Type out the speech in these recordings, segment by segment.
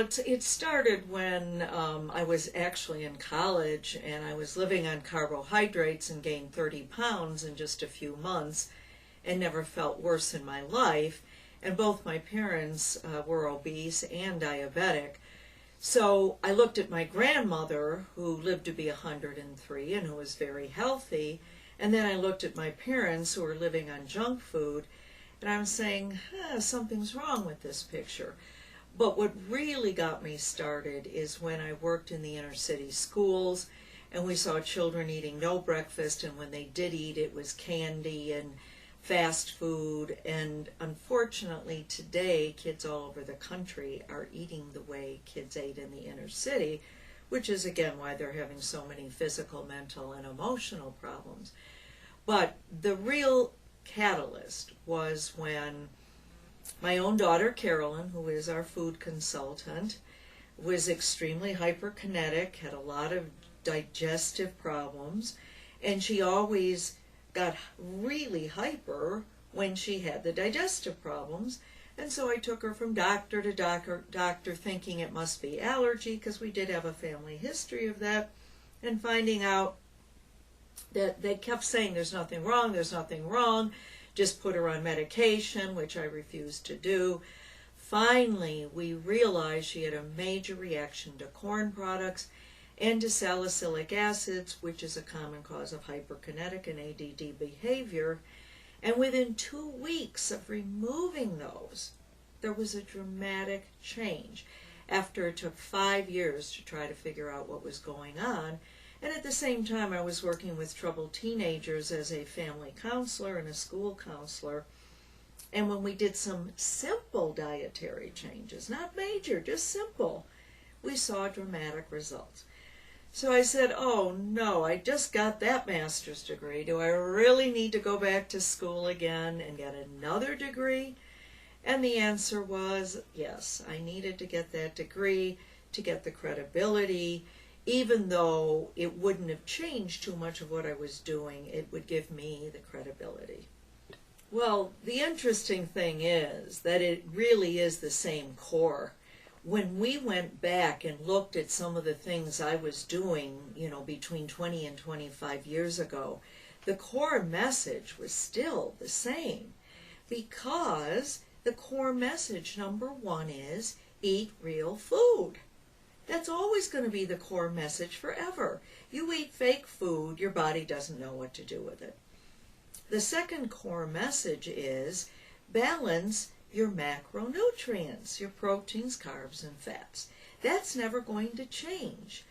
it started when I was actually in college, and I was living on carbohydrates and gained 30 pounds in just a few months and never felt worse in my life. And both my parents were obese and diabetic. So I looked at my grandmother, who lived to be 103 and who was very healthy, and then I looked at my parents, who were living on junk food, and I was saying, something's wrong with this picture. But what really got me started is when I worked in the inner city schools, and we saw children eating no breakfast, and when they did eat, it was candy and fast food. And unfortunately today, kids all over the country are eating the way kids ate in the inner city, which is again why they're having so many physical, mental, and emotional problems. But the real catalyst was when my own daughter, Carolyn, who is our food consultant, was extremely hyperkinetic, had a lot of digestive problems, and she always got really hyper when she had the digestive problems. And so I took her from doctor to doctor thinking it must be allergy, because we did have a family history of that, and finding out that they kept saying there's nothing wrong, just put her on medication, which I refused to do. Finally, we realized she had a major reaction to corn products and to salicylic acids, which is a common cause of hyperkinetic and ADD behavior. And within 2 weeks of removing those, there was a dramatic change, after it took 5 years to try to figure out what was going on. And at the same time, I was working with troubled teenagers as a family counselor and a school counselor. And when we did some simple dietary changes, not major, just simple, we saw dramatic results. So I said, oh no, I just got that master's degree. Do I really need to go back to school again and get another degree? And the answer was yes, I needed to get that degree to get the credibility. Even though it wouldn't have changed too much of what I was doing, it would give me the credibility. Well, the interesting thing is that it really is the same core. When we went back and looked at some of the things I was doing, between 20 and 25 years ago, the core message was still the same, because the core message, number one, is eat real food. That's always going to be the core message forever. You eat fake food, your body doesn't know what to do with it. The second core message is balance your macronutrients, your proteins, carbs, and fats. That's never going to change.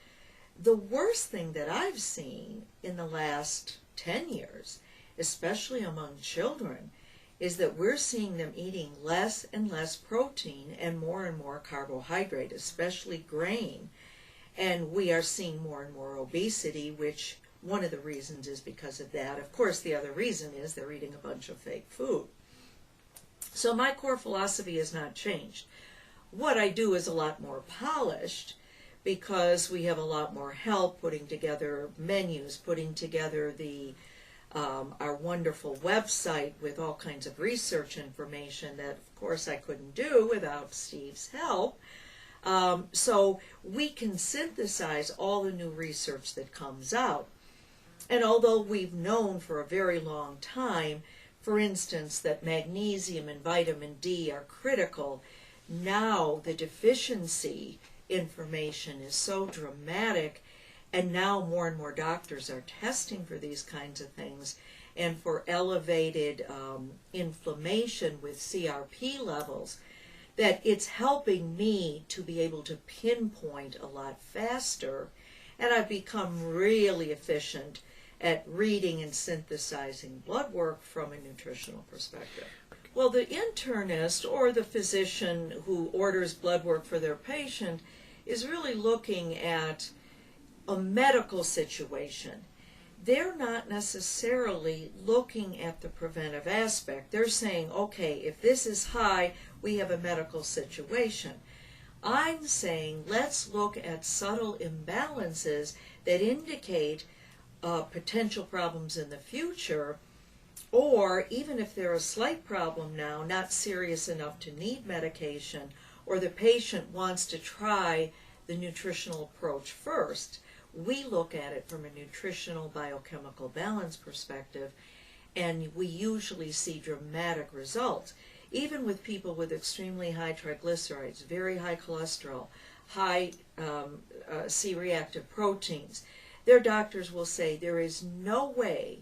The worst thing that I've seen in the last 10 years, especially among children, is that we're seeing them eating less and less protein and more carbohydrate, especially grain. And we are seeing more and more obesity, which one of the reasons is because of that. Of course, the other reason is they're eating a bunch of fake food. So my core philosophy has not changed. What I do is a lot more polished, because we have a lot more help putting together menus, putting together our wonderful website with all kinds of research information that, of course, I couldn't do without Steve's help. So we can synthesize all the new research that comes out. And although we've known for a very long time, for instance, that magnesium and vitamin D are critical, now the deficiency information is so dramatic. And now more and more doctors are testing for these kinds of things, and for elevated inflammation with CRP levels, that it's helping me to be able to pinpoint a lot faster. And I've become really efficient at reading and synthesizing blood work from a nutritional perspective. Well, the internist or the physician who orders blood work for their patient is really looking at a medical situation. They're not necessarily looking at the preventive aspect. They're saying, okay, if this is high, we have a medical situation. I'm saying let's look at subtle imbalances that indicate potential problems in the future, or even if they're a slight problem now, not serious enough to need medication, or the patient wants to try the nutritional approach first, we look at it from a nutritional biochemical balance perspective, and we usually see dramatic results. Even with people with extremely high triglycerides, very high cholesterol, high C-reactive proteins, their doctors will say there is no way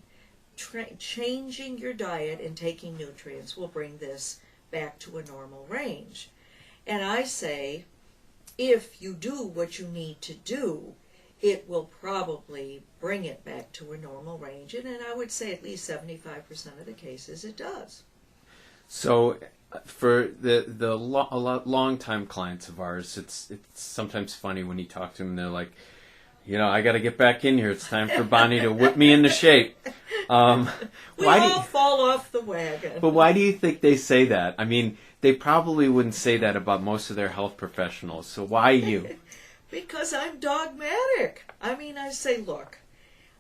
changing your diet and taking nutrients will bring this back to a normal range. And I say, if you do what you need to do, it will probably bring it back to a normal range. And I would say at least 75% of the cases it does. So for the long-time clients of ours, it's sometimes funny when you talk to them, they're like, I got to get back in here. It's time for Bonnie to whip me into shape. We all fall off the wagon. But why do you think they say that? I mean, they probably wouldn't say that about most of their health professionals. So why you? Because I'm dogmatic. I say, look,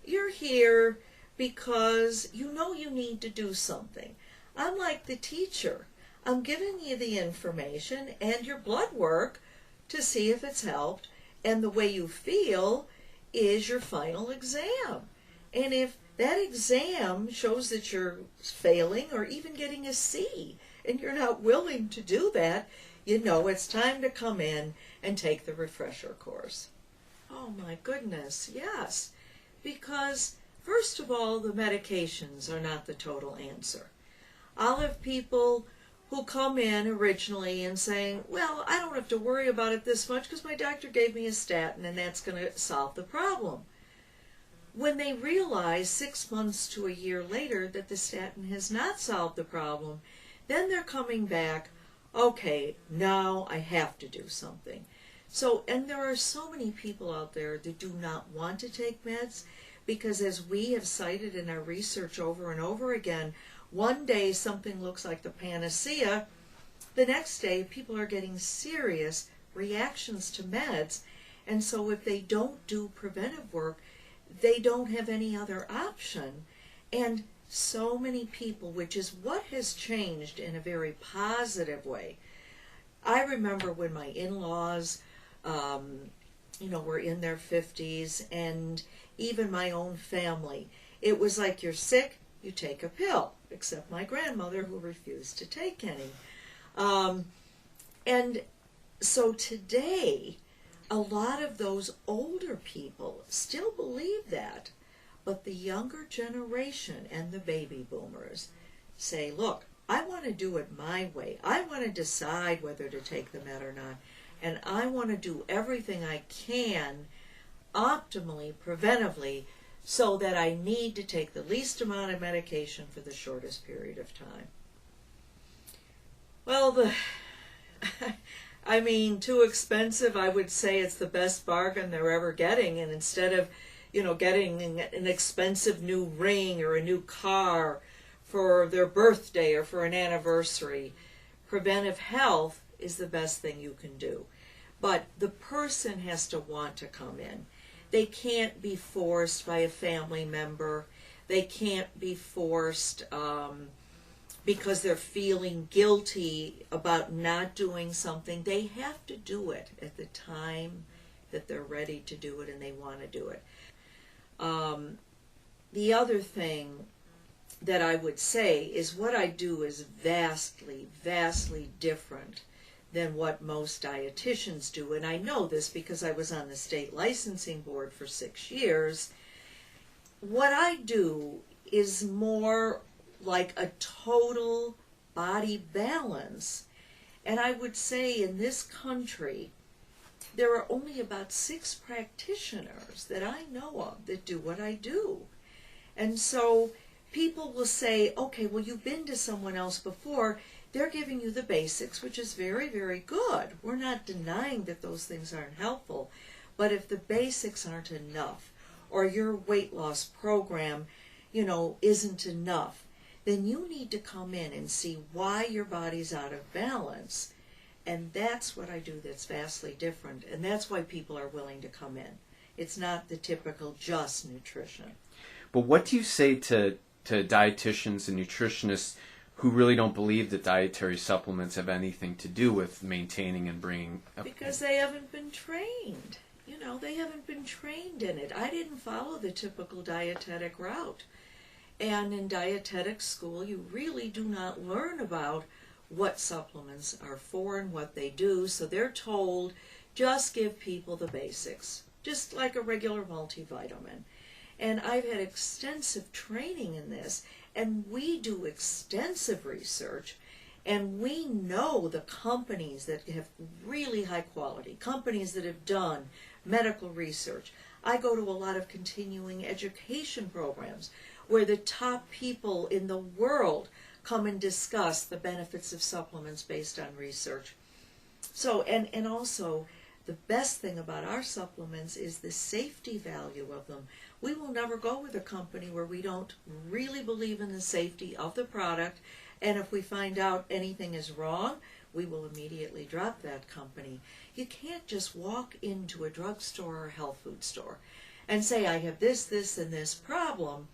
you're here because you know you need to do something. I'm like the teacher. I'm giving you the information and your blood work to see if it's helped, and the way you feel is your final exam. And if that exam shows that you're failing or even getting a C, and you're not willing to do that, it's time to come in and take the refresher course. Oh my goodness, yes. Because, first of all, the medications are not the total answer. I'll have people who come in originally and saying, well, I don't have to worry about it this much because my doctor gave me a statin and that's going to solve the problem. When they realize 6 months to a year later that the statin has not solved the problem, then they're coming back, okay, now I have to do something. So, and there are so many people out there that do not want to take meds because, as we have cited in our research over and over again, one day something looks like the panacea, the next day people are getting serious reactions to meds, and so if they don't do preventive work, they don't have any other option. And so many people, which is what has changed in a very positive way. I remember when my in-laws, were in their 50s, and even my own family, it was like, you're sick, you take a pill, except my grandmother, who refused to take any. And so today, a lot of those older people still believe that, but the younger generation and the baby boomers say, look, I want to do it my way. I want to decide whether to take the med or not, and I want to do everything I can optimally, preventively, so that I need to take the least amount of medication for the shortest period of time. Well, too expensive, I would say it's the best bargain they're ever getting. And instead of, getting an expensive new ring or a new car for their birthday or for an anniversary, preventive health is the best thing you can do. But the person has to want to come in. They can't be forced by a family member. They can't be forced because they're feeling guilty about not doing something. They have to do it at the time that they're ready to do it and they want to do it. The other thing that I would say is what I do is vastly, vastly different than what most dietitians do. And I know this because I was on the state licensing board for 6 years. What I do is more like a total body balance. And I would say in this country, there are only about 6 practitioners that I know of that do what I do. And so people will say, okay, well, you've been to someone else before. They're giving you the basics, which is very, very good. We're not denying that those things aren't helpful. But if the basics aren't enough, or your weight loss program, isn't enough, then you need to come in and see why your body's out of balance. And that's what I do that's vastly different. And that's why people are willing to come in. It's not the typical just nutrition. But what do you say to dietitians and nutritionists who really don't believe that dietary supplements have anything to do with maintaining and bringing up. Because they haven't been trained. You know, they haven't been trained in it. I didn't follow the typical dietetic route. And in dietetic school, you really do not learn about what supplements are for and what they do. So they're told, just give people the basics, just like a regular multivitamin. And I've had extensive training in this, and we do extensive research, and we know the companies that have really high quality, companies that have done medical research. I go to a lot of continuing education programs where the top people in the world come and discuss the benefits of supplements based on research. So, and also, the best thing about our supplements is the safety value of them. We will never go with a company where we don't really believe in the safety of the product, and if we find out anything is wrong, we will immediately drop that company. You can't just walk into a drugstore or health food store and say, I have this, this, and this problem,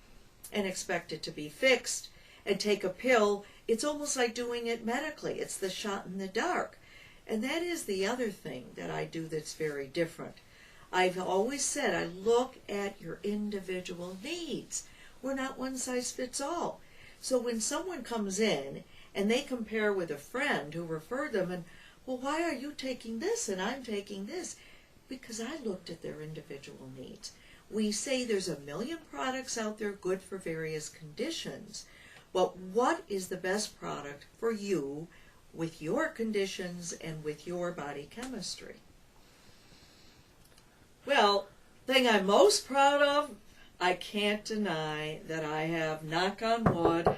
and expect it to be fixed, and take a pill. It's almost like doing it medically. It's the shot in the dark. And that is the other thing that I do that's very different. I've always said I look at your individual needs. We're not one size fits all. So when someone comes in and they compare with a friend who referred them, and, well, why are you taking this and I'm taking this? Because I looked at their individual needs. We say there's a million products out there good for various conditions, but what is the best product for you with your conditions and with your body chemistry? Well, thing I'm most proud of, I can't deny that I have, knock on wood,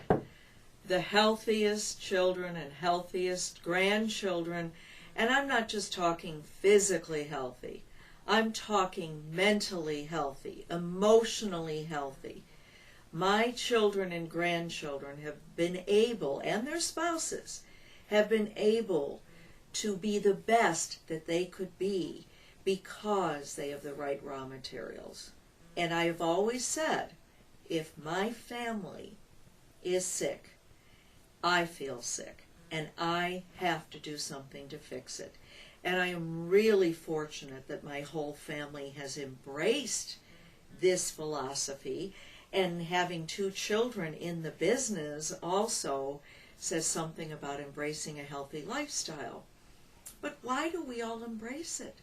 the healthiest children and healthiest grandchildren, and I'm not just talking physically healthy. I'm talking mentally healthy, emotionally healthy. My children and grandchildren have been able, and their spouses, have been able to be the best that they could be because they have the right raw materials. And I have always said, if my family is sick, I feel sick, and I have to do something to fix it. And I am really fortunate that my whole family has embraced this philosophy, and having 2 children in the business also says something about embracing a healthy lifestyle. But why do we all embrace it?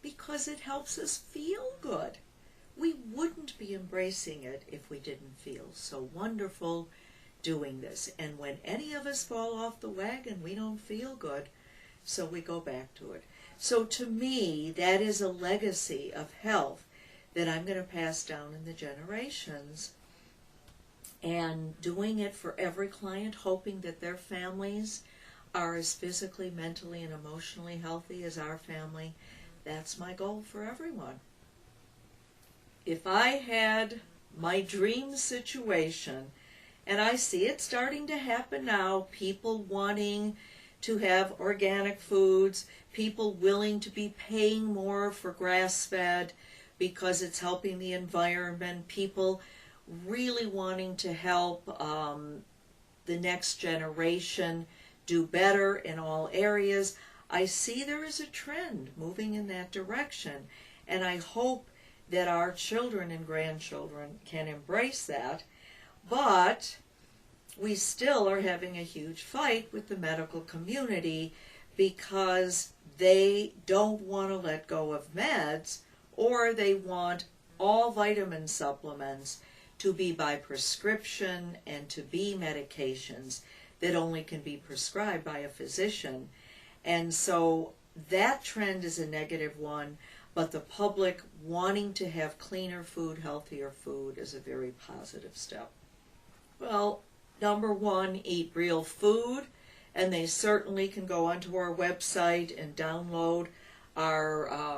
Because it helps us feel good. We wouldn't be embracing it if we didn't feel so wonderful doing this. And when any of us fall off the wagon, we don't feel good, so we go back to it. So to me, that is a legacy of health that I'm going to pass down in the generations, and doing it for every client, hoping that their families are as physically, mentally, and emotionally healthy as our family. That's my goal for everyone. If I had my dream situation, and I see it starting to happen now, people wanting to have organic foods, people willing to be paying more for grass-fed because it's helping the environment, people really wanting to help the next generation do better in all areas. I see there is a trend moving in that direction, and I hope that our children and grandchildren can embrace that. But we still are having a huge fight with the medical community because they don't want to let go of meds, or they want all vitamin supplements to be by prescription and to be medications that only can be prescribed by a physician. And so that trend is a negative one, but the public wanting to have cleaner food, healthier food is a very positive step. Well, number 1, eat real food, and they certainly can go onto our website and download our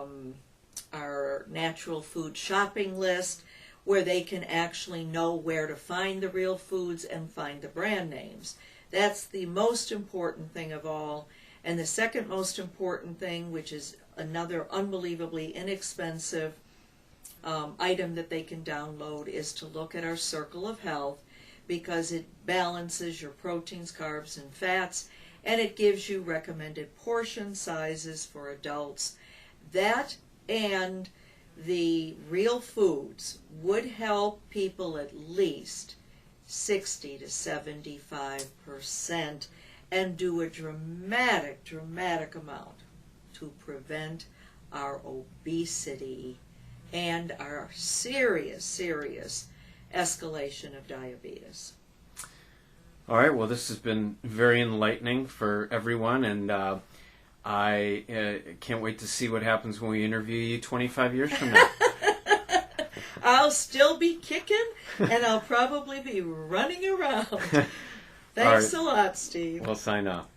natural food shopping list, where they can actually know where to find the real foods and find the brand names. That's the most important thing of all. And the second most important thing, which is another unbelievably inexpensive item that they can download, is to look at our Circle of Health, because it balances your proteins, carbs, and fats, and it gives you recommended portion sizes for adults. That and the real foods would help people at least 60 to 75% and do a dramatic amount to prevent our obesity and our serious escalation of diabetes. All right, well, this has been very enlightening for everyone, and I can't wait to see what happens when we interview you 25 years from now. I'll still be kicking, and I'll probably be running around. Thanks a lot, Steve. We'll sign off.